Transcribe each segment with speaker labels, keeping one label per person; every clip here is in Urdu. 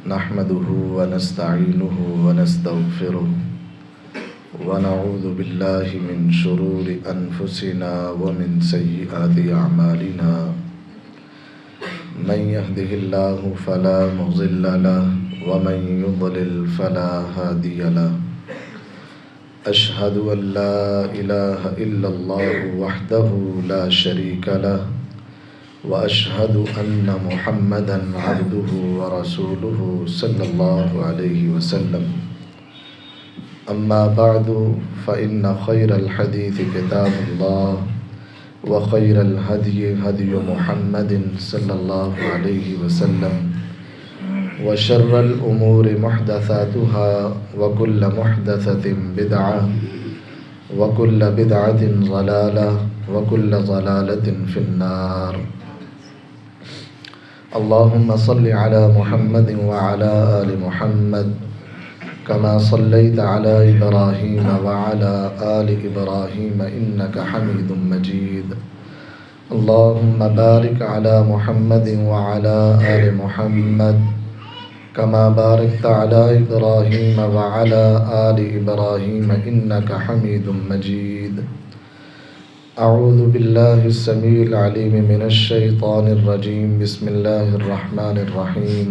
Speaker 1: نحمده ونستعينه ونستغفره ونعوذ بالله من شرور أنفسنا ومن سيئات أعمالنا من يهده الله فلا مضل له ومن يضلل فلا هادي له أشهد أن لا إله إلا الله وحده لا شريك له وأشهد أن محمدًا عبده ورسوله صلى الله عليه وسلم أما بعد فإن خير الحديث كتاب الله وخير الهدي هدي محمد صلى الله عليه وسلم وشر الأمور محدثاتها وكل محدثة بدعة وكل بدعة ضلالة وكل ضلالة في النار اللهم صل على محمد وعلى آل محمد كما صليت على إبراهيم وعلى آل إبراهيم إنك حميد مجيد اللهم بارك على محمد وعلى آل محمد كما باركت على إبراهيم وعلى آل إبراهيم إنك حميد مجيد أعوذ بالله السميع العليم من الشيطان الرجيم بسم الله الرحمن الرحيم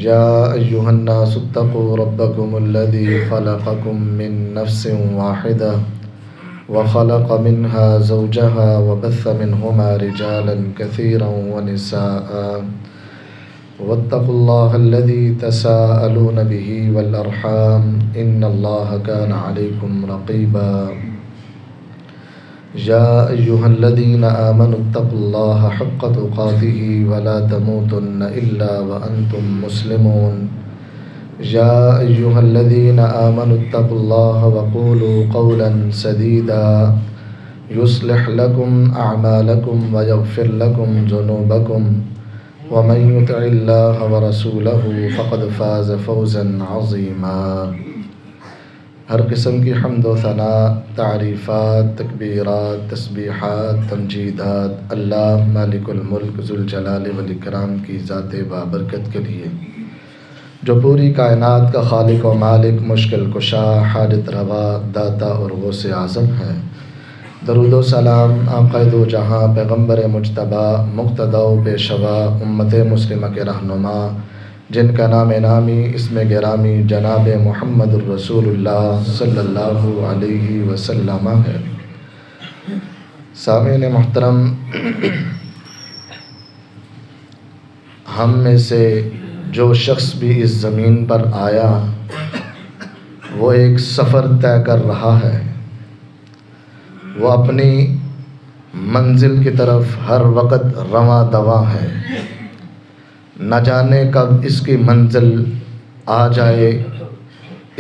Speaker 1: يا أيها الناس اتقوا ربكم الذي خلقكم من نفس واحدة وخلق منها زوجها وبث منهما رجالا كثيرا ونساء واتقوا الله الذي تساءلون به والأرحام إن الله كان عليكم رقيبا يا أيها الذين آمنوا اتقوا الله حق تقاته ولا تموتن إلا وأنتم مسلمون يا أيها الذين آمنوا اتقوا الله وقولوا قولا سديدا يصلح لكم أعمالكم ويغفر لكم ذنوبكم ومن يطع الله ورسوله فقد فاز فوزا عظيما ہر قسم کی حمد و ثناء، تعریفات، تکبیرات، تسبیحات، تمجیدات اللہ مالک الملک ذوالجلال والاکرام کی ذات بابرکت کے لیے، جو پوری کائنات کا خالق و مالک، مشکل کشا، حاجت روا، داتا اور غوث اعظم ہے۔ درود و سلام آقا دو جہاں، پیغمبر مجتبی، مقتدی و پیشوا، امت مسلمہ کے رہنما، جن کا نام نامی اسم گرامی جناب محمد الرسول اللہ صلی اللہ علیہ وسلم ہے۔ سامعین محترم، ہم میں سے جو شخص بھی اس زمین پر آیا وہ ایک سفر طے کر رہا ہے، وہ اپنی منزل کی طرف ہر وقت رواں دواں ہے، نہ جانے کب اس کی منزل آ جائے،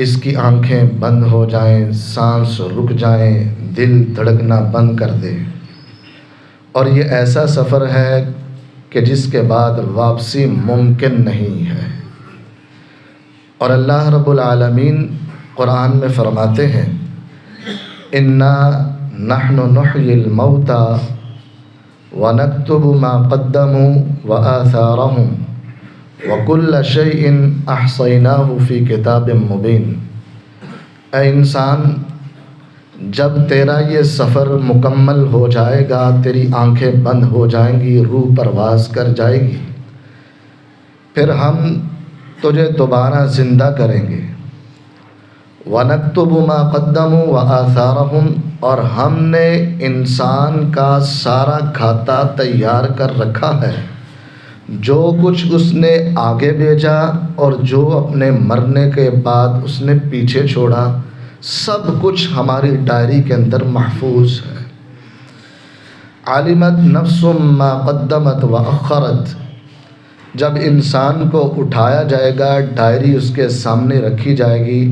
Speaker 1: اس کی آنکھیں بند ہو جائیں، سانس رک جائیں، دل دھڑکنا بند کر دے، اور یہ ایسا سفر ہے کہ جس کے بعد واپسی ممکن نہیں ہے۔ اور اللہ رب العالمین قرآن میں فرماتے ہیں اِنَّا نَحْنُ نُحْيِي الْمَوْتَى وَنَكْتُبُ مَا قَدَّمُوا وَآثَارَهُمْ وَكُلَّ شَيْءٍ أَحْصَيْنَاهُ فِي كِتَابٍ مُبِينٍ۔ اے انسان، جب تیرا یہ سفر مکمل ہو جائے گا، تیری آنکھیں بند ہو جائیں گی، روح پرواز کر جائے گی، پھر ہم تجھے دوبارہ زندہ کریں گے۔ وَنَكْتُبُ مَا قَدَّمُوا وَآثَارَهُمْ، اور ہم نے انسان کا سارا کھاتا تیار کر رکھا ہے، جو کچھ اس نے آگے بھیجا اور جو اپنے مرنے کے بعد اس نے پیچھے چھوڑا، سب کچھ ہماری ڈائری کے اندر محفوظ ہے۔ عَلِمَتْ نَفْسٌ مَّا قَدَّمَتْ وَأَخَّرَتْ، جب انسان کو اٹھایا جائے گا، ڈائری اس کے سامنے رکھی جائے گی،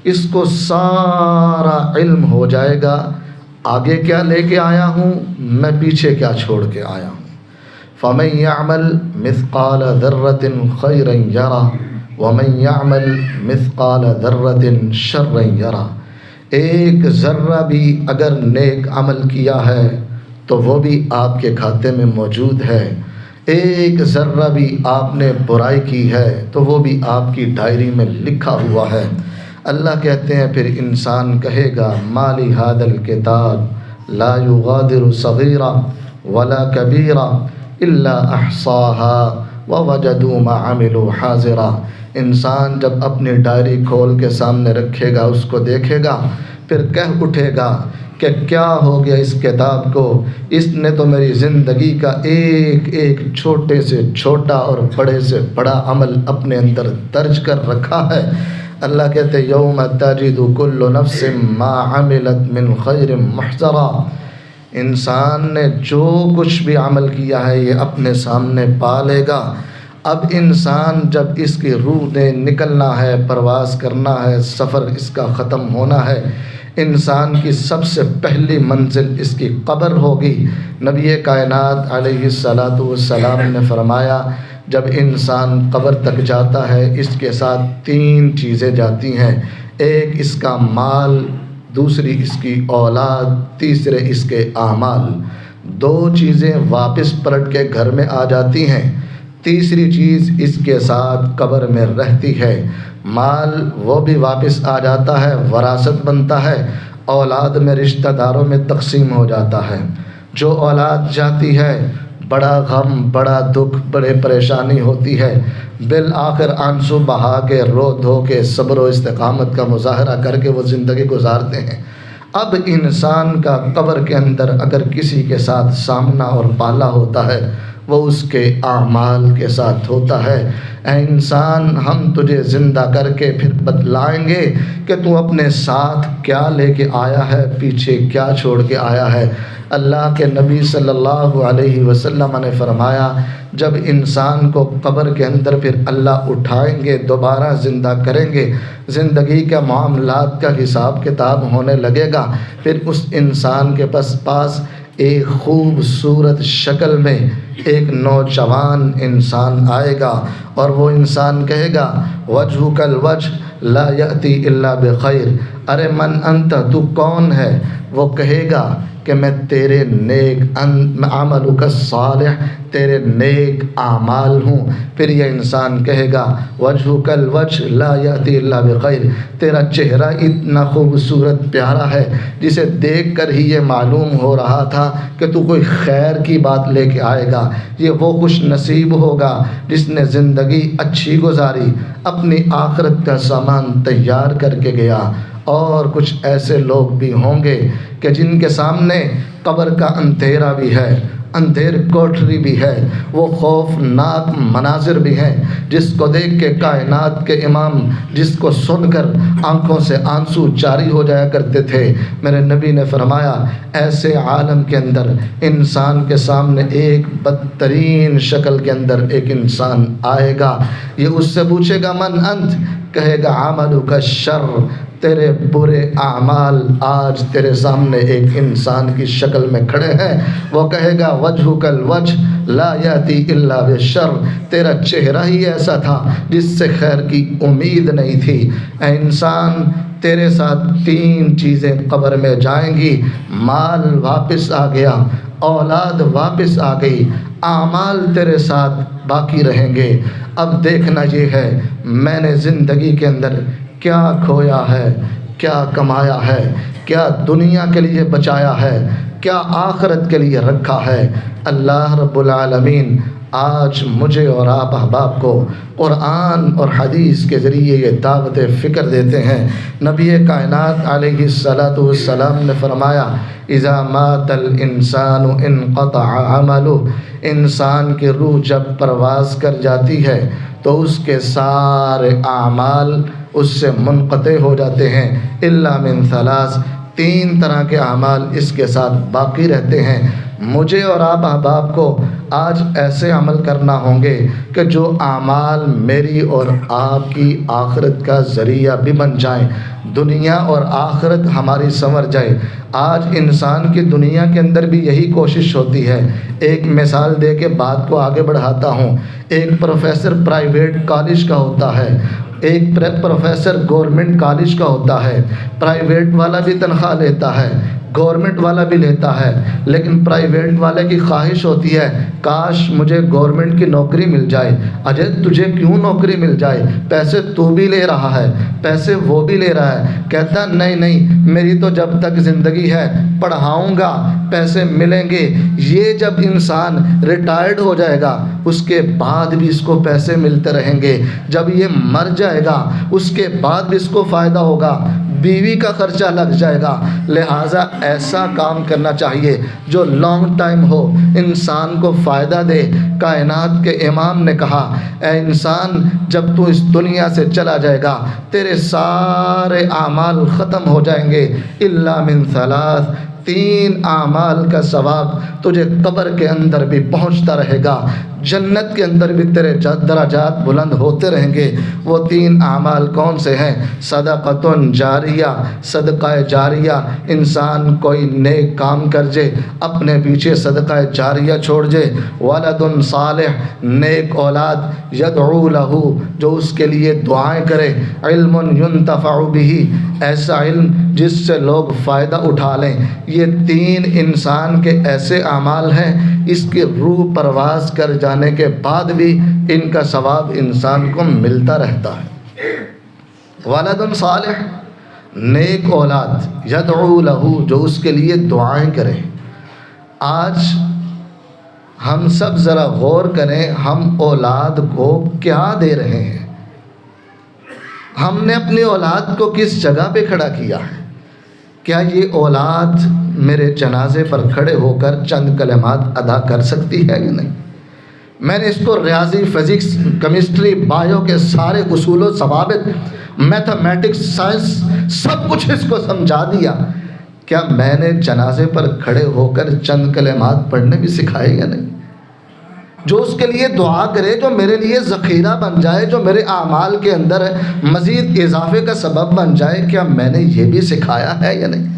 Speaker 1: اس کو سارا علم ہو جائے گا، آگے کیا لے کے آیا ہوں، میں پیچھے کیا چھوڑ کے آیا ہوں۔ فَمَن يَعْمَلْ مِثْقَالَ ذَرَّةٍ خَيْرًا يَرَهُ وَمَن يَعْمَلْ مِثْقَالَ ذَرَّةٍ شَرًّا يَرَهُ، ایک ذرہ بھی اگر نیک عمل کیا ہے تو وہ بھی آپ کے کھاتے میں موجود ہے، ایک ذرہ بھی آپ نے برائی کی ہے تو وہ بھی آپ کی ڈائری میں لکھا ہوا ہے۔ اللہ کہتے ہیں پھر انسان کہے گا مالی ھذا الکتاب لا یغادر صغیرہ ولا کبیرہ الا احصاها ووجدوا ما عملوا حاضرا۔ انسان جب اپنی ڈائری کھول کے سامنے رکھے گا، اس کو دیکھے گا، پھر کہہ اٹھے گا کہ کیا ہو گیا اس کتاب کو، اس نے تو میری زندگی کا ایک ایک چھوٹے سے چھوٹا اور بڑے سے بڑا عمل اپنے اندر درج کر رکھا ہے۔ اللہ کہتے یوم تجد کل نفس ما عملت من خیر محضرا۔ انسان نے جو کچھ بھی عمل کیا ہے یہ اپنے سامنے پا لے گا۔ اب انسان جب اس کی روح نے نکلنا ہے، پرواز کرنا ہے، سفر اس کا ختم ہونا ہے، انسان کی سب سے پہلی منزل اس کی قبر ہوگی۔ نبی کائنات علیہ السلام نے فرمایا جب انسان قبر تک جاتا ہے اس کے ساتھ 3 چیزیں جاتی ہیں، ایک اس کا مال، دوسری اس کی اولاد، تیسرے اس کے اعمال۔ 2 چیزیں واپس پلٹ کے گھر میں آ جاتی ہیں، تیسری چیز اس کے ساتھ قبر میں رہتی ہے۔ مال وہ بھی واپس آ جاتا ہے، وراثت بنتا ہے، اولاد میں رشتہ داروں میں تقسیم ہو جاتا ہے۔ جو اولاد جاتی ہے بڑا غم، بڑا دکھ، بڑے پریشانی ہوتی ہے، بالآخر آنسو بہا کے، رو دھو کے، صبر و استقامت کا مظاہرہ کر کے وہ زندگی گزارتے ہیں۔ اب انسان کا قبر کے اندر اگر کسی کے ساتھ سامنا اور پالا ہوتا ہے وہ اس کے اعمال کے ساتھ ہوتا ہے۔ اے انسان ہم تجھے زندہ کر کے پھر بتلائیں گے کہ تو اپنے ساتھ کیا لے کے آیا ہے، پیچھے کیا چھوڑ کے آیا ہے۔ اللہ کے نبی صلی اللہ علیہ وسلم نے فرمایا جب انسان کو قبر کے اندر پھر اللہ اٹھائیں گے، دوبارہ زندہ کریں گے، زندگی کے معاملات کا حساب کتاب ہونے لگے گا، پھر اس انسان کے پاس ایک خوبصورت شکل میں ایک نوجوان انسان آئے گا اور وہ انسان کہے گا وجہک الوجہ لا یأتی الا بخیر، ارے من انت، تو کون ہے؟ وہ کہے گا کہ میں تیرے نیک عملک الصالح، تیرے نیک اعمال ہوں۔ پھر یہ انسان کہے گا وجہک الوجہ لا یأتی الا بخیر، تیرا چہرہ اتنا خوبصورت پیارا ہے جسے دیکھ کر ہی یہ معلوم ہو رہا تھا کہ تو کوئی خیر کی بات لے کے آئے گا۔ یہ وہ خوش نصیب ہوگا جس نے زندگی اچھی گزاری، اپنی آخرت کا سامان تیار کر کے گیا۔ اور کچھ ایسے لوگ بھی ہوں گے کہ جن کے سامنے قبر کا اندھیرا بھی ہے، اندھیر کوٹری بھی ہے، وہ خوفناک مناظر بھی ہیں جس کو دیکھ کے کائنات کے امام، جس کو سن کر آنکھوں سے آنسو جاری ہو جایا کرتے تھے۔ میرے نبی نے فرمایا ایسے عالم کے اندر انسان کے سامنے ایک بدترین شکل کے اندر ایک انسان آئے گا، یہ اس سے پوچھے گا من انت، کہے گا عملک الشر، تیرے برے اعمال آج تیرے سامنے ایک انسان کی شکل میں کھڑے ہیں۔ وہ کہے گا وجہک الوجہ لا یأتی الا بالشر، تیرا چہرہ ہی ایسا تھا جس سے خیر کی امید نہیں تھی۔ اے انسان تیرے ساتھ 3 چیزیں قبر میں جائیں گی، مال واپس آ گیا، اولاد واپس آ گئی، اعمال تیرے ساتھ باقی رہیں گے۔ اب دیکھنا یہ ہے میں نے زندگی کے اندر کیا کھویا ہے، کیا کمایا ہے، کیا دنیا کے لیے بچایا ہے، کیا آخرت کے لیے رکھا ہے۔ اللہ رب العالمین آج مجھے اور آپ احباب کو قرآن اور حدیث کے ذریعے یہ دعوت فکر دیتے ہیں۔ نبی کائنات علیہ السلام نے فرمایا اذا مات الانسان انقطع عملہ، انسان کی روح جب پرواز کر جاتی ہے تو اس کے سارے اعمال اس سے منقطع ہو جاتے ہیں، الا من 3 طرح کے اعمال اس کے ساتھ باقی رہتے ہیں۔ مجھے اور آپ احباب کو آج ایسے عمل کرنا ہوں گے کہ جو اعمال میری اور آپ کی آخرت کا ذریعہ بھی بن جائیں، دنیا اور آخرت ہماری سنور جائے۔ آج انسان کی دنیا کے اندر بھی یہی کوشش ہوتی ہے۔ ایک مثال دے کے بات کو آگے بڑھاتا ہوں۔ ایک پروفیسر پرائیویٹ کالج کا ہوتا ہے، ایک پروفیسر گورنمنٹ کالج کا ہوتا ہے، پرائیویٹ والا بھی تنخواہ لیتا ہے، گورنمنٹ والا بھی لیتا ہے، لیکن پرائیویٹ والے کی خواہش ہوتی ہے کاش مجھے گورنمنٹ کی نوکری مل جائے۔ اجے تجھے کیوں نوکری مل جائے؟ پیسے تو بھی لے رہا ہے، پیسے وہ بھی لے رہا ہے۔ کہتا نہیں نہیں، میری تو جب تک زندگی ہے پڑھاؤں گا، پیسے ملیں گے۔ یہ جب انسان ریٹائرڈ ہو جائے گا اس کے بعد بھی اس کو پیسے ملتے رہیں گے۔ جب یہ مر جائے گا اس کے بعد بھی اس کو فائدہ ہوگا، بیوی کا خرچہ لگ جائے گا۔ لہٰذا ایسا کام کرنا چاہیے جو لانگ ٹائم ہو، انسان کو فائدہ دے۔ کائنات کے امام نے کہا اے انسان، جب تو اس دنیا سے چلا جائے گا تیرے سارے اعمال ختم ہو جائیں گے الا من ثلاث، 3 اعمال کا ثواب تجھے قبر کے اندر بھی پہنچتا رہے گا، جنت کے اندر بھی تیرے درجات بلند ہوتے رہیں گے۔ وہ 3 اعمال کون سے ہیں؟ صدقۃ جاریہ، صدقہ جاریہ۔ انسان کوئی نیک کام کر جائے، اپنے پیچھے صدقہ جاریہ چھوڑ جائے۔ ولد صالح، نیک اولاد، یدعو لہ، جو اس کے لیے دعائیں کرے۔ علم ینتفع بہ، ایسا علم جس سے لوگ فائدہ اٹھا لیں۔ یہ 3 انسان کے ایسے اعمال ہیں اس کی روح پرواز کر جانے کے بعد بھی ان کا ثواب انسان کو ملتا رہتا ہے۔ ولد صالح، نیک اولاد، یدعو لہ، جو اس کے لیے دعائیں کرے۔ آج ہم سب ذرا غور کریں، ہم اولاد کو کیا دے رہے ہیں؟ ہم نے اپنی اولاد کو کس جگہ پہ کھڑا کیا ہے؟ کیا یہ اولاد میرے جنازے پر کھڑے ہو کر چند کلمات ادا کر سکتی ہے یا نہیں؟ میں نے اس کو ریاضی، فزکس، کیمسٹری، بایو کے سارے اصول و ضوابط، میتھمیٹکس، سائنس، سب کچھ اس کو سمجھا دیا۔ کیا میں نے جنازے پر کھڑے ہو کر چند کلمات پڑھنے بھی سکھائے یا نہیں؟ جو اس کے لیے دعا کرے، جو میرے لیے ذخیرہ بن جائے، جو میرے اعمال کے اندر مزید اضافے کا سبب بن جائے، کیا میں نے یہ بھی سکھایا ہے یا نہیں؟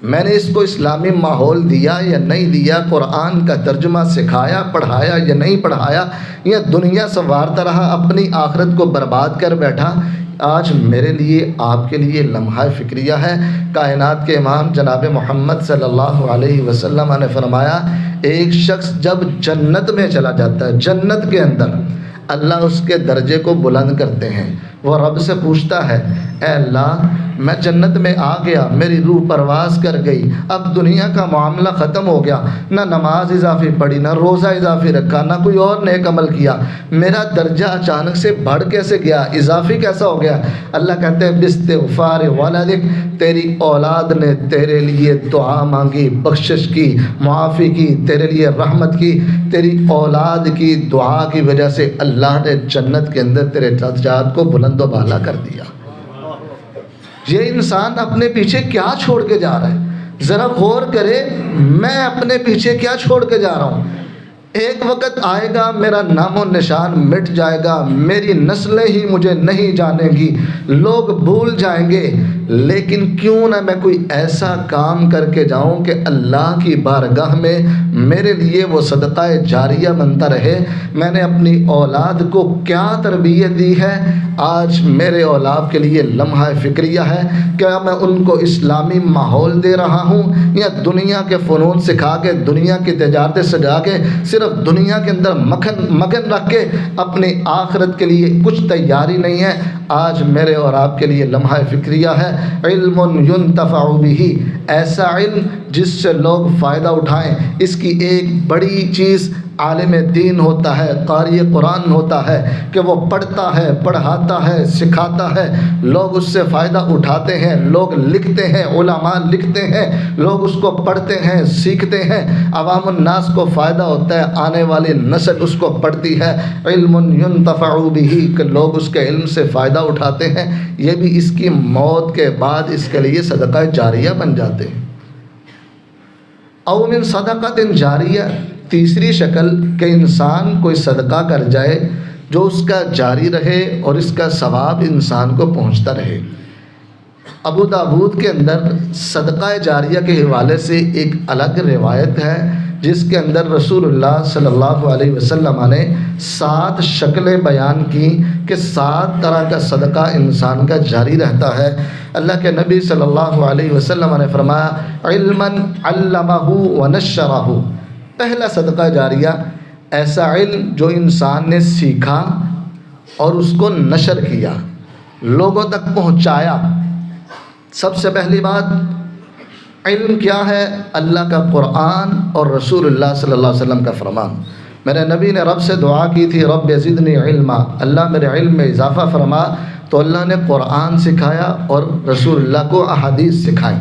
Speaker 1: میں نے اس کو اسلامی ماحول دیا یا نہیں دیا؟ قرآن کا ترجمہ سکھایا، پڑھایا یا نہیں پڑھایا؟ یا دنیا سنوارتا رہا، اپنی آخرت کو برباد کر بیٹھا؟ آج میرے لیے، آپ کے لیے لمحہ فکریہ ہے۔ کائنات کے امام جناب محمد صلی اللہ علیہ وسلم نے فرمایا ایک شخص جب جنت میں چلا جاتا ہے، جنت کے اندر اللہ اس کے درجے کو بلند کرتے ہیں۔ وہ رب سے پوچھتا ہے اے اللہ، میں جنت میں آ گیا، میری روح پرواز کر گئی، اب دنیا کا معاملہ ختم ہو گیا، نہ نماز اضافی پڑھی، نہ روزہ اضافی رکھا، نہ کوئی اور نیک عمل کیا، میرا درجہ اچانک سے بڑھ کیسے گیا، اضافی کیسا ہو گیا؟ اللہ کہتے ہیں باستغفار ولدک، تیری اولاد نے تیرے لیے دعا مانگی، بخشش کی، معافی کی، تیرے لیے رحمت کی۔ تیری اولاد کی دعا کی وجہ سے اللہ نے جنت کے اندر تیرے درجات کو بلند و بالا کر دیا۔ یہ انسان اپنے پیچھے کیا چھوڑ کے جا رہا ہے؟ ذرا غور کرے، میں اپنے پیچھے کیا چھوڑ کے جا رہا ہوں؟ ایک وقت آئے گا میرا نام و نشان مٹ جائے گا، میری نسلیں ہی مجھے نہیں جانیں گی، لوگ بھول جائیں گے، لیکن کیوں نہ میں کوئی ایسا کام کر کے جاؤں کہ اللہ کی بارگاہ میں میرے لیے وہ صدقہ جاریہ بنتا رہے۔ میں نے اپنی اولاد کو کیا تربیت دی ہے؟ آج میرے اولاد کے لیے لمحہ فکریہ ہے، کیا میں ان کو اسلامی ماحول دے رہا ہوں یا دنیا کے فنون سکھا کے، دنیا کی تجارتیں سجا کے، صرف دنیا کے اندر مگن رکھ کے اپنی آخرت کے لیے کچھ تیاری نہیں ہے؟ آج میرے اور آپ کے لیے لمحہ فکریہ ہے، علم ینتفع بہ، ایسا علم جس سے لوگ فائدہ اٹھائیں۔ اس کی ایک بڑی چیز عالم دین ہوتا ہے، قاری قرآن ہوتا ہے کہ وہ پڑھتا ہے، پڑھاتا ہے، سکھاتا ہے، لوگ اس سے فائدہ اٹھاتے ہیں، لوگ لکھتے ہیں، علماء لکھتے ہیں، لوگ اس کو پڑھتے ہیں، سیکھتے ہیں، عوام الناس کو فائدہ ہوتا ہے، آنے والی نسل اس کو پڑھتی ہے۔ علم ینتفع بہ، کہ لوگ اس کے علم سے فائدہ اٹھاتے ہیں، یہ بھی اس کی موت کے بعد اس کے لیے صدقہ جاریہ بن جاتے ہیں۔ او من صدقۃ جاریہ، تیسری شکل کہ انسان کوئی صدقہ کر جائے جو اس کا جاری رہے اور اس کا ثواب انسان کو پہنچتا رہے۔ ابو داود کے اندر صدقہ جاریہ کے حوالے سے ایک الگ روایت ہے جس کے اندر رسول اللہ صلی اللہ علیہ وسلم نے 7 شکلیں بیان کی کہ 7 طرح کا صدقہ انسان کا جاری رہتا ہے۔ اللہ کے نبی صلی اللہ علیہ وسلم نے فرمایا علما علمہ ونشرہ، پہلا صدقہ جاریہ ایسا علم جو انسان نے سیکھا اور اس کو نشر کیا، لوگوں تک پہنچایا۔ سب سے پہلی بات علم کیا ہے؟ اللہ کا قرآن اور رسول اللہ صلی اللہ علیہ وسلم کا فرمان۔ میرے نبی نے رب سے دعا کی تھی رب زدنی علما، اللہ میرے علم میں اضافہ فرما، تو اللہ نے قرآن سکھایا اور رسول اللہ کو احادیث سکھائیں۔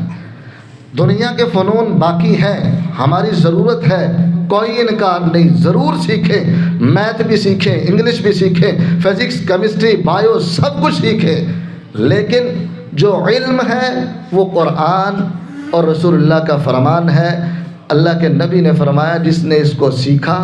Speaker 1: دنیا کے فنون باقی ہیں، ہماری ضرورت ہے، کوئی انکار نہیں، ضرور سیکھیں، میتھ بھی سیکھیں، انگلش بھی سیکھیں، فزکس، کیمسٹری، بایو، سب کچھ سیکھیں، لیکن جو علم ہے وہ قرآن اور رسول اللہ کا فرمان ہے۔ اللہ کے نبی نے فرمایا جس نے اس کو سیکھا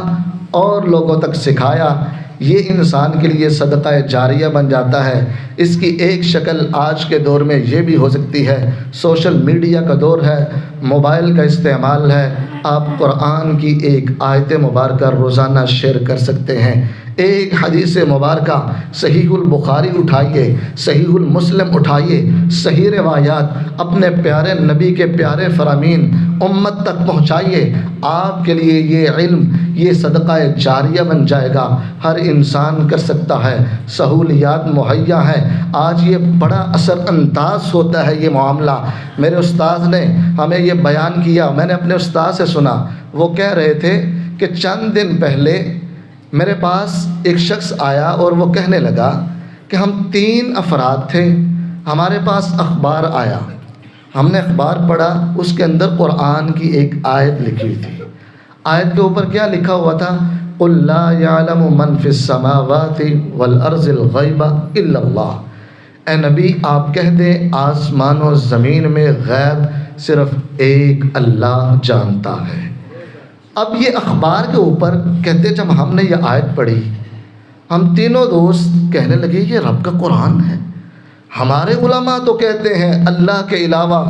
Speaker 1: اور لوگوں تک سکھایا، یہ انسان کے لیے صدقہ جاریہ بن جاتا ہے۔ اس کی ایک شکل آج کے دور میں یہ بھی ہو سکتی ہے، سوشل میڈیا کا دور ہے، موبائل کا استعمال ہے، آپ قرآن کی ایک آیت مبارکہ روزانہ شیئر کر سکتے ہیں۔ ایک حدیث مبارکہ صحیح البخاری اٹھائیے، صحیح المسلم اٹھائیے، صحیح روایات اپنے پیارے نبی کے پیارے فرامین امت تک پہنچائیے، آپ کے لیے یہ علم یہ صدقہ جاریہ بن جائے گا۔ ہر انسان کر سکتا ہے، سہولیات مہیا ہیں، آج یہ بڑا اثر انداز ہوتا ہے یہ معاملہ۔ میرے استاذ نے ہمیں یہ بیان کیا، میں نے اپنے استاذ سے سنا، وہ کہہ رہے تھے کہ چند دن پہلے میرے پاس ایک شخص آیا اور وہ کہنے لگا کہ ہم 3 افراد تھے، ہمارے پاس اخبار آیا، ہم نے اخبار پڑھا، اس کے اندر قرآن کی ایک آیت لکھی ہوئی تھی۔ آیت کے اوپر کیا لکھا ہوا تھا؟ قُلْ لَا يَعْلَمُ مَنْ فِي السَّمَاوَاتِ وَالْأَرْضِ الْغَيْبَ إِلَّا اللَّهُ، اے نبی آپ کہہ دیں آسمان و زمین میں غیب صرف ایک اللہ جانتا ہے۔ اب یہ اخبار کے اوپر کہتے جب ہم نے یہ آیت پڑھی، ہم تینوں دوست کہنے لگے یہ رب کا قرآن ہے۔ ہمارے علماء تو کہتے ہیں اللہ کے علاوہ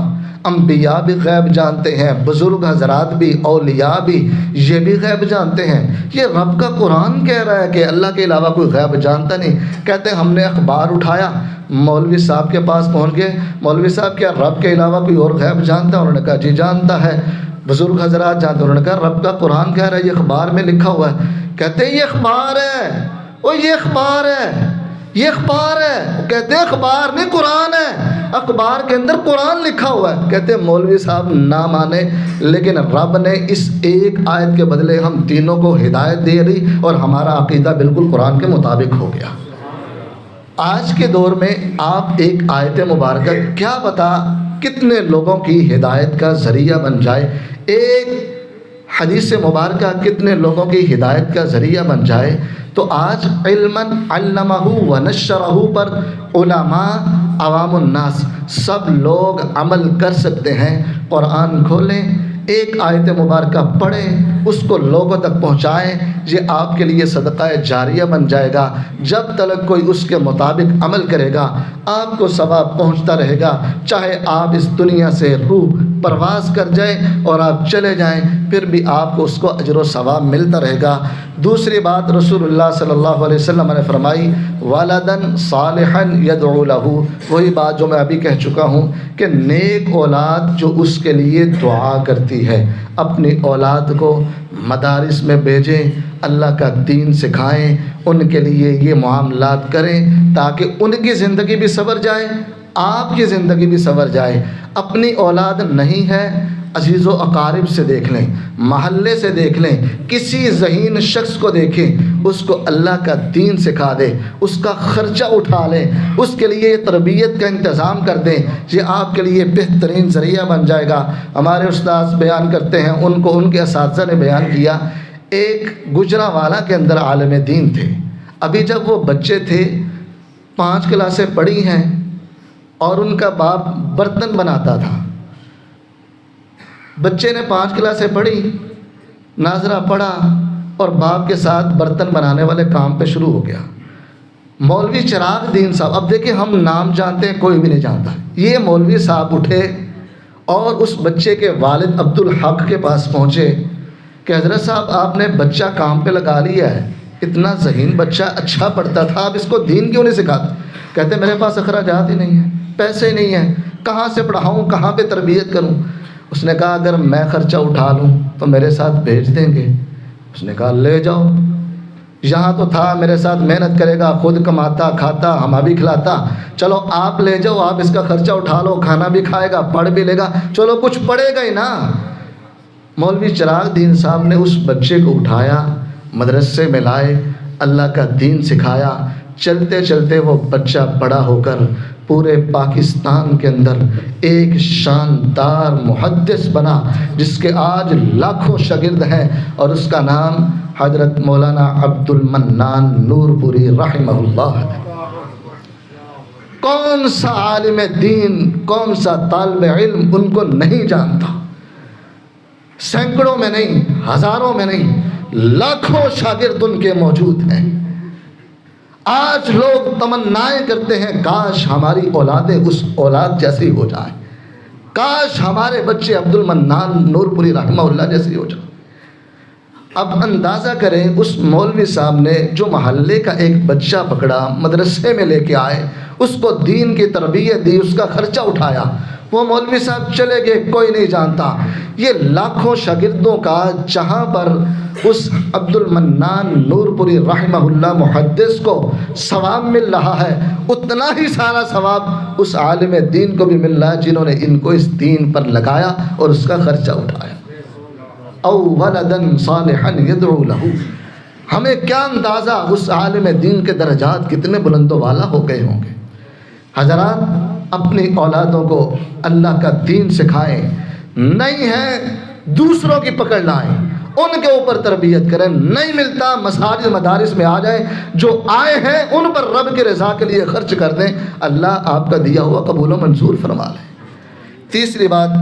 Speaker 1: انبیاء بھی غیب جانتے ہیں، بزرگ حضرات بھی، اولیاء بھی، یہ بھی غیب جانتے ہیں، یہ رب کا قرآن کہہ رہا ہے کہ اللہ کے علاوہ کوئی غیب جانتا نہیں۔ کہتے ہم نے اخبار اٹھایا، مولوی صاحب کے پاس پہنچ گئے، مولوی صاحب کیا رب کے علاوہ کوئی اور غیب جانتا ہے؟ انہوں نے کہا جی جانتا ہے۔ بزرگ حضرات جانتے، انہوں نے کہا رب کا قرآن کہہ رہا ہے، یہ اخبار میں لکھا ہوا ہے۔ کہتے ہیں یہ اخبار ہے، وہ یہ اخبار ہے، یہ اخبار ہے۔ وہ کہتے ہیں اخبار نہیں قرآن ہے، اخبار کے اندر قرآن لکھا ہوا ہے۔ کہتے ہیں مولوی صاحب نہ مانے، لیکن رب نے اس ایک آیت کے بدلے ہم تینوں کو ہدایت دے دی اور ہمارا عقیدہ بالکل قرآن کے مطابق ہو گیا۔ آج کے دور میں آپ ایک آیت مبارکہ کیا پتہ کتنے لوگوں کی ہدایت کا ذریعہ بن جائے، ایک حدیث مبارکہ کتنے لوگوں کی ہدایت کا ذریعہ بن جائے۔ تو آج علما علمہ ونشرہ پر علماء، عوام الناس سب لوگ عمل کر سکتے ہیں۔ قرآن کھولیں، ایک آیت مبارکہ پڑھیں، اس کو لوگوں تک پہنچائیں، یہ آپ کے لیے صدقہ جاریہ بن جائے گا۔ جب تک کوئی اس کے مطابق عمل کرے گا آپ کو ثواب پہنچتا رہے گا، چاہے آپ اس دنیا سے روح پرواز کر جائیں اور آپ چلے جائیں، پھر بھی آپ کو اس کو اجر و ثواب ملتا رہے گا۔ دوسری بات رسول اللہ صلی اللہ علیہ وسلم نے فرمائی والدن صالحا یدعو لہ، وہی بات جو میں ابھی کہہ چکا ہوں کہ نیک اولاد جو اس کے لیے دعا کرتی ہے۔ اپنی اولاد کو مدارس میں بھیجیں، اللہ کا دین سکھائیں، ان کے لیے یہ معاملات کریں تاکہ ان کی زندگی بھی سنور جائے، آپ کی زندگی بھی سنور جائے۔ اپنی اولاد نہیں ہے، عزیز و اقارب سے دیکھ لیں، محلے سے دیکھ لیں، کسی ذہین شخص کو دیکھیں، اس کو اللہ کا دین سکھا دیں، اس کا خرچہ اٹھا لیں، اس کے لیے تربیت کا انتظام کر دیں، یہ آپ کے لیے بہترین ذریعہ بن جائے گا۔ ہمارے استاذ بیان کرتے ہیں، ان کو ان کے اساتذہ نے بیان کیا، ایک گجرانوالہ کے اندر عالم دین تھے، ابھی جب وہ بچے تھے 5 کلاسیں پڑھی ہیں اور ان کا باپ برتن بناتا تھا۔ بچے نے 5 کلاسیں پڑھی، ناظرہ پڑھا اور باپ کے ساتھ برتن بنانے والے کام پہ شروع ہو گیا۔ مولوی چراغ دین صاحب، اب دیکھیں ہم نام جانتے ہیں، کوئی بھی نہیں جانتا، یہ مولوی صاحب اٹھے اور اس بچے کے والد عبدالحق کے پاس پہنچے کہ حضرت صاحب آپ نے بچہ کام پہ لگا لیا ہے، اتنا ذہین بچہ، اچھا پڑھتا تھا، آپ اس کو دین کیوں نہیں سکھاتے؟ کہتے میرے پاس اخراجات ہی نہیں ہیں، پیسے نہیں ہیں، کہاں سے پڑھاؤں، کہاں پہ تربیت کروں؟ اس نے کہا اگر میں خرچہ اٹھا لوں تو میرے ساتھ بھیج دیں گے؟ اس نے کہا لے جاؤ، یہاں تو تھا میرے ساتھ محنت کرے گا، خود کماتا کھاتا ہمیں بھی کھلاتا، چلو آپ لے جاؤ، آپ اس کا خرچہ اٹھا لو، کھانا بھی کھائے گا، پڑھ بھی لے گا، چلو کچھ پڑھے گا ہی نا۔ مولوی چراغ دین صاحب نے اس بچے کو اٹھایا، مدرسے میں لائے، اللہ کا دین سکھایا، چلتے چلتے وہ بچہ بڑا ہو کر پورے پاکستان کے اندر ایک شاندار محدث بنا، جس کے آج لاکھوں شاگرد ہیں، اور اس کا نام حضرت مولانا عبد المنان نور پوری رحمہ اللہ ہے۔ کون سا عالم دین، کون سا طالب علم ان کو نہیں جانتا؟ سینکڑوں میں نہیں، ہزاروں میں نہیں، لاکھوں شاگرد ان کے موجود ہیں۔ آج لوگ تمنائیں کرتے ہیں کاش ہماری اولادیں اس اولاد جیسی ہو جائیں، کاش ہمارے بچے عبد المنان نور پوری رحمہ اللہ جیسے ہو جائیں۔ اب اندازہ کریں اس مولوی صاحب نے جو محلے کا ایک بچہ پکڑا، مدرسے میں لے کے آئے، اس کو دین کی تربیت دی، اس کا خرچہ اٹھایا، وہ مولوی صاحب چلے گئے، کوئی نہیں جانتا۔ یہ لاکھوں شاگردوں کا جہاں پر اس عبد المنان نور پوری رحمہ اللہ محدث کو ثواب مل رہا ہے، اتنا ہی سارا ثواب اس عالم دین کو بھی مل رہا ہے جنہوں نے ان کو اس دین پر لگایا اور اس کا خرچہ اٹھایا۔ او ولدن صالحا یدعو لہ، ہمیں کیا اندازہ اس عالم دین کے درجات کتنے بلند و بالا ہو گئے ہوں گے۔ حضرات اپنی اولادوں کو اللہ کا دین سکھائیں، نہیں ہے دوسروں کی پکڑ لائیں، ان کے اوپر تربیت کریں، نہیں ملتا مساجد مدارس میں آ جائیں، جو آئے ہیں ان پر رب کی رضا کے لیے خرچ کر دیں، اللہ آپ کا دیا ہوا قبول و منظور فرما لیں۔ تیسری بات،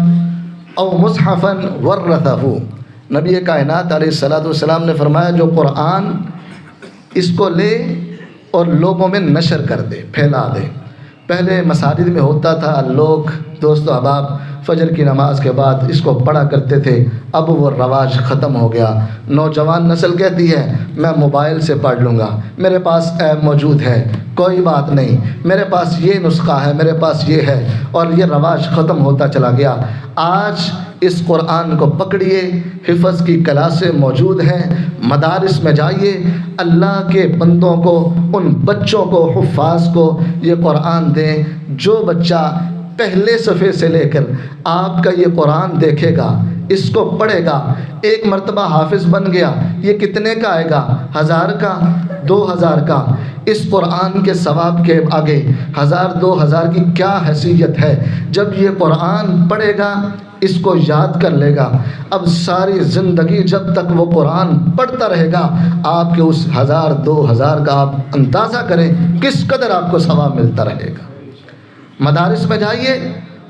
Speaker 1: او مصحفا ورثہ، نبی کائنات علیہ الصلوۃ والسلام نے فرمایا جو قرآن اس کو لے اور لوگوں میں نشر کر دے، پھیلا دے۔ پہلے مساجد میں ہوتا تھا، لوگ دوست و احباب فجر کی نماز کے بعد اس کو پڑھا کرتے تھے، اب وہ رواج ختم ہو گیا۔ نوجوان نسل کہتی ہے میں موبائل سے پڑھ لوں گا، میرے پاس ایپ موجود ہے، کوئی بات نہیں، میرے پاس یہ نسخہ ہے، میرے پاس یہ ہے، اور یہ رواج ختم ہوتا چلا گیا۔ آج اس قرآن کو پکڑیے، حفظ کی کلاسیں موجود ہیں، مدارس میں جائیے، اللہ کے بندوں کو، ان بچوں کو، حفاظ کو یہ قرآن دیں۔ جو بچہ پہلے صفحے سے لے کر آپ کا یہ قرآن دیکھے گا، اس کو پڑھے گا، ایک مرتبہ حافظ بن گیا، یہ کتنے کا آئے گا؟ 1000 کا، 2000 کا؟ اس قرآن کے ثواب کے آگے 1000 2000 کی کیا حیثیت ہے؟ جب یہ قرآن پڑھے گا، اس کو یاد کر لے گا، اب ساری زندگی جب تک وہ قرآن پڑھتا رہے گا، آپ کے اس 1000 2000 کا آپ اندازہ کریں کس قدر آپ کو ثواب ملتا رہے گا۔ مدارس میں جائیے،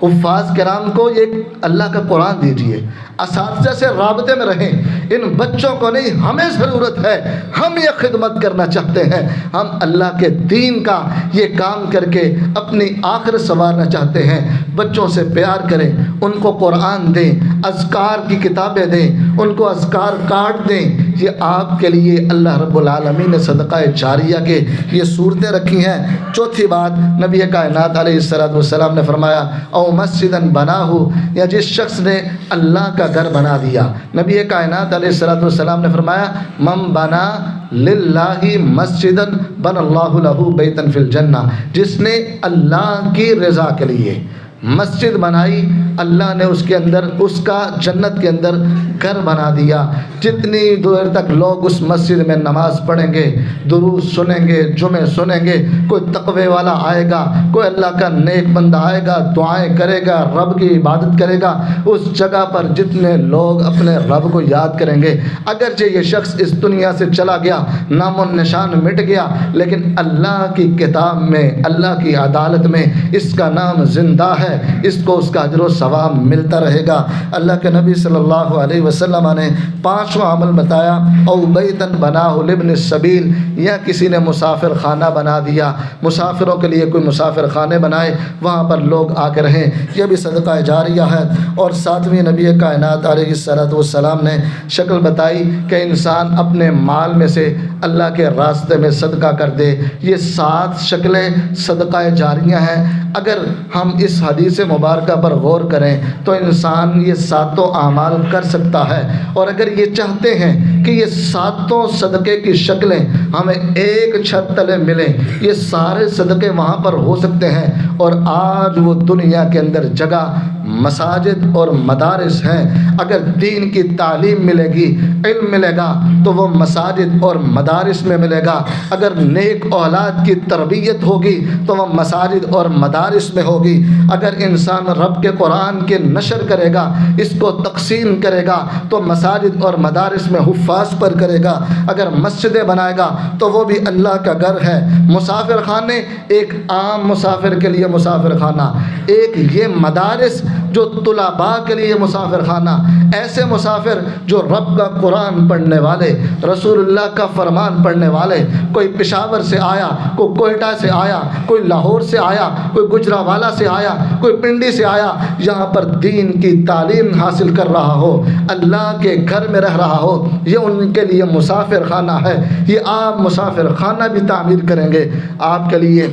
Speaker 1: حفاظ کرام کو یہ اللہ کا قرآن دیجیے، اساتذہ سے رابطے میں رہیں۔ ان بچوں کو نہیں، ہمیں ضرورت ہے، ہم یہ خدمت کرنا چاہتے ہیں، ہم اللہ کے دین کا یہ کام کر کے اپنی آخرت سنوارنا چاہتے ہیں۔ بچوں سے پیار کریں، ان کو قرآن دیں، اذکار کی کتابیں دیں، ان کو اذکار کارڈ دیں۔ یہ آپ کے لیے اللہ رب العالمین نے صدقہ جاریہ کے یہ صورتیں رکھی ہیں۔ چوتھی بات، نبی کائنات علیہ الصلوۃ والسلام نے فرمایا او مسجدن بناہ، یا جس شخص نے اللہ کا گھر بنا دیا۔ نبی کائنات علیہ الصلوۃ والسلام نے فرمایا من بنا للہ مسجدن بن اللہ لہ بیتا فی الجنہ، جس نے اللہ کی رضا کے لیے مسجد بنائی، اللہ نے اس کے اندر، اس کا جنت کے اندر گھر بنا دیا۔ جتنی دیر تک لوگ اس مسجد میں نماز پڑھیں گے، درود سنیں گے، جمعے سنیں گے، کوئی تقوی والا آئے گا، کوئی اللہ کا نیک بندہ آئے گا، دعائیں کرے گا، رب کی عبادت کرے گا، اس جگہ پر جتنے لوگ اپنے رب کو یاد کریں گے، اگرچہ یہ شخص اس دنیا سے چلا گیا، نام و نشان مٹ گیا، لیکن اللہ کی کتاب میں، اللہ کی عدالت میں اس کا نام زندہ ہے، ہے اس کو اس کا اجر و ثواب ملتا رہے گا۔ اللہ کے نبی صلی اللہ علیہ وسلم نے 5واں عمل بتایا، او بیتن بناہ لابن السبیل، یا کسی نے مسافر خانہ بنا دیا، مسافروں کے لیے کوئی مسافر خانے بنائے، وہاں پر لوگ آ کے رہیں، یہ بھی صدقہ جاریہ ہے۔ اور 7ویں نبی کائنات علیہ السلام نے شکل بتائی کہ انسان اپنے مال میں سے اللہ کے راستے میں صدقہ کر دے۔ یہ 7 شکلیں صدقہ جاریہ ہیں۔ اگر ہم اس حدیث مبارکہ پر غور کریں تو انسان یہ 7 اعمال کر سکتا ہے، اور اگر یہ چاہتے ہیں کہ یہ 7 صدقے کی شکلیں ہمیں ایک چھت تلے ملیں، یہ سارے صدقے وہاں پر ہو سکتے ہیں۔ اور آج وہ دنیا کے اندر جگہ مساجد اور مدارس ہیں، اگر دین کی تعلیم ملے گی، علم ملے گا تو وہ مساجد اور مدارس میں ملے گا۔ اگر نیک اولاد کی تربیت ہوگی تو وہ مساجد اور مدارس میں ہوگی۔ اگر انسان رب کے قرآن کے نشر کرے گا، اس کو تقسیم کرے گا تو مساجد اور مدارس میں حفاظ پر کرے گا۔ اگر مسجدیں بنائے گا تو وہ بھی اللہ کا گھر ہے۔ مسافر خانے، ایک عام مسافر کے لیے مسافر خانہ، ایک یہ مدارس جو طلباء کے لیے مسافر خانہ، ایسے مسافر جو رب کا قرآن پڑھنے والے، رسول اللہ کا فرمان پڑھنے والے، کوئی پشاور سے آیا، کوئی کوئٹہ سے آیا، کوئی لاہور سے آیا، کوئی گجرانوالہ سے آیا، کوئی پنڈی سے آیا، یہاں پر دین کی تعلیم حاصل کر رہا ہو، اللہ کے گھر میں رہ رہا ہو، یہ ان کے لیے مسافر خانہ ہے۔ یہ آپ مسافر خانہ بھی تعمیر کریں گے، آپ کے لیے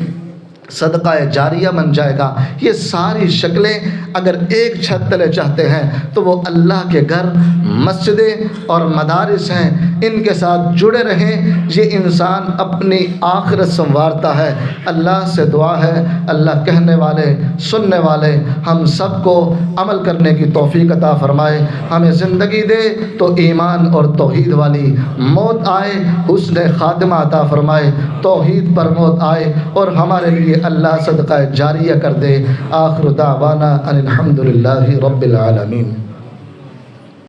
Speaker 1: صدقہ جاریہ بن جائے گا۔ یہ ساری شکلیں اگر ایک چھت تلے چاہتے ہیں تو وہ اللہ کے گھر، مسجدیں اور مدارس ہیں، ان کے ساتھ جڑے رہیں۔ یہ انسان اپنی آخرت سنوارتا ہے۔ اللہ سے دعا ہے اللہ کہنے والے، سننے والے ہم سب کو عمل کرنے کی توفیق عطا فرمائے۔ ہمیں زندگی دے تو ایمان اور توحید والی، موت آئے حسن خاتمہ عطا فرمائے، توحید پر موت آئے اور ہمارے لیے اللہ صدقہ جاریہ کر دے۔ آخر دعوانا ان الحمد للہ رب العالمین۔